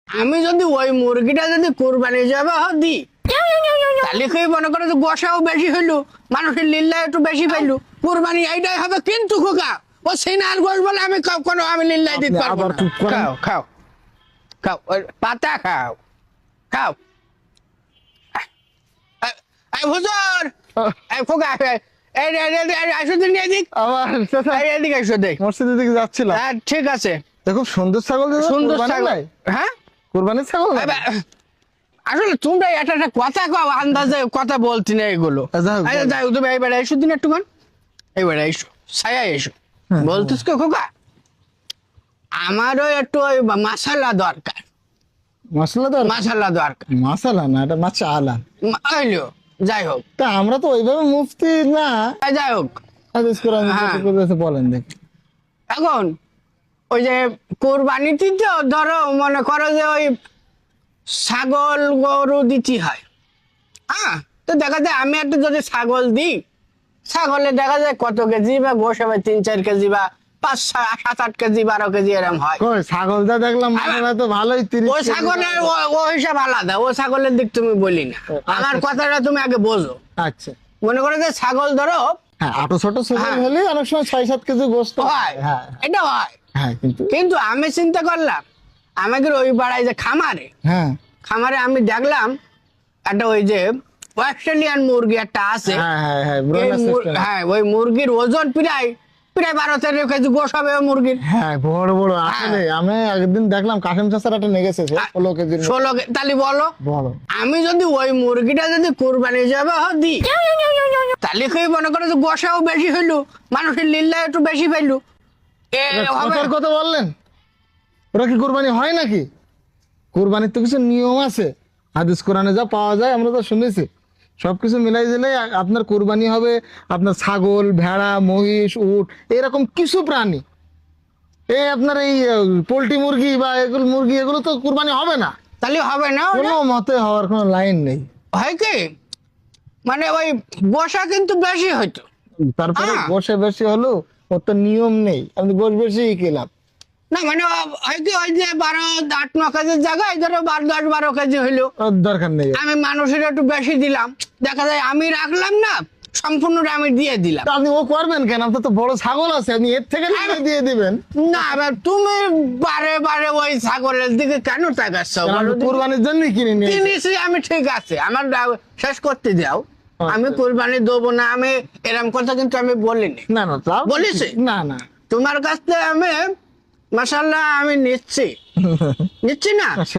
আমি যদি ওই মুরগিটা যদি কোরবানি যাবে দিই, তাহলে কি মনে করো যে গোসাও বেশি হইলো, মানুষের লিল্লা একটু বেশি পাইলো, কোরবানি এইটাই হবে। কিন্তু খোকা ও সিনার গোশ বলে আমি কোনো আমি লিল্লাই দিতে পারবো আবার না। চুপ করেন। খাও খাও খাও, ওই পাতা খাও খাও। এই হুজুর, এই খোকা, আসো দিন এদিক, আবার চাচা এদিকে আসো দেখ। মসজিদের দিকে যাচ্ছিলাম। হ্যাঁ ঠিক আছে, দেখো সুন্দর ছাগল দাদা, সুন্দর কোরবানির ছাগল। নাই? হ্যাঁ কোরবানির ছাগল না? আসলে তোমরা একটা একটা কথা কও, আন্দাজে কথা বলছি না এগুলো। যাই হোক, আচ্ছা, যাই হোক, তুমি এইবারে এসো দিন একটুখান, এইবারে এসো, ছায়া এসো। হ্যাঁ, বলতিস কে খোকা, আমারও একটু ওই মশলা দরকার, মশলা দর মশলা দরকার। মশলা না, এটা মাছ আলা। হইলো, যাই হোক, তা আমরা তো ওইভাবে মুফতি না। যাই হোক। হাদিস কোরআন হ্যাঁ। বলেন দেখি। এখন ওই যে কোরবানিতে তো ধরো মনে করো যে ওই ছাগল গরু দিতে হয়। হ্যাঁ, তো দেখা যায় আমি একটা যদি ছাগল দিই, ছাগলে দেখা যায় কত কেজি বা গোশ হবে 3-4 কেজি বা 5-7-8 কেজি 12 কেজি এরকম হয়। কই ছাগলটা দেখলাম মানেরা তো ভালোই 30 ও ছাগলের ও হিসাব আলাদা, ও ছাগলের দিক তুমি বলি না, আমার কথাটা তুমি আগে বোঝো। আচ্ছা। মনে করো যে ছাগল ধরো হ্যাঁ, আটো ছোট ছাগল হ্যাঁ। হলে অনেক সময় 6-7 কেজি গোশত হয়, হ্যাঁ এটা হয়। হ্যাঁ, কিন্তু কিন্তু আমি চিন্তা করলাম, আমাদের ওই পাড়ায় যে হ্যাঁ খামারে আমি দেখলাম একটা ওই যে অস্ট্রেলিয়ান মুরগি একটা আছে। হ্যাঁ হ্যাঁ হ্যাঁ এই ব্রয়লার সিস্টেম। হ্যাঁ, ওই মুরগির ওজন প্রায় 12-13 কেজি গোশ হবে ওই মুরগির। হ্যাঁ, বড় বড় আসলে আমি একদিন দেখলাম কাসিম চাচার একটা নেগেছে 16 কেজির মতো। 16 তাহলে বলো, বড়। আমি যদি ওই মুরগিটা যদি কোরবানি যাবে দিই, তাহলে কি মনে করো যে গোসাও বেশি হইলো, মানুষের লিল্লা একটু বেশি পাইলো, এ হবে। কথার কথা বললেন, ওরা কি কোরবানি হয় নাকি? কোরবানির তো কিছু নিয়ম আছে, হাদিস কোরআনে যা পাওয়া যায় আমরা তো শুনেছি। সবকিছু মিলাই দিলে আপনার কোরবানি হবে আপনার ছাগল, ভেড়া, মহিষ, উট, এরকম কিছু প্রাণী। এই আপনার এই পোল্ট্রি মুরগি বা এগুলো মুরগি এগুলো তো কোরবানি হবে না, তাহলে হবে না ওটা? কোনো মতে হওয়ার কোনো লাইন নেই। হয় কি, মানে ওই গোসা কিন্তু বেশি হইতো। তারপরে হ্যাঁ। গোশে বেশি হলো, ওর তো নিয়ম নেই, আপনি গোশ বেশি খেলাম। না মানে হয় কি, ওই যে 12-8-9 কেজির জায়গায় ধরো 10-12 কেজি হইলো, ওর দরকার নেই। আমি মানুষের একটু বেশি দিলাম, দেখা যায় আমি রাখলাম না, সম্পূর্ণটা আমি দিয়ে দিলাম। তা আপনি ও করবেন কেন? আপনার তো বড় ছাগল আছে, আপনি এর থেকে নিয়ে দিয়ে দিবেন। না এবার তুমি বারে বারে ওই ছাগলের দিকে কেন তাকাচ্ছ? কারণ আপনি কোরবানির জন্য কিনে নিয়ে কিনেছি আমি, ঠিক আছে, আমার শেষ করতে দাও। আমি কোরবানি দেবো না, আমি এরকম কথা কিন্তু আমি বলিনি। না না তাও বলেছে? না না তোমার কাছ থেকে আমি মাশাআল্লাহ আমি নিচ্ছি না।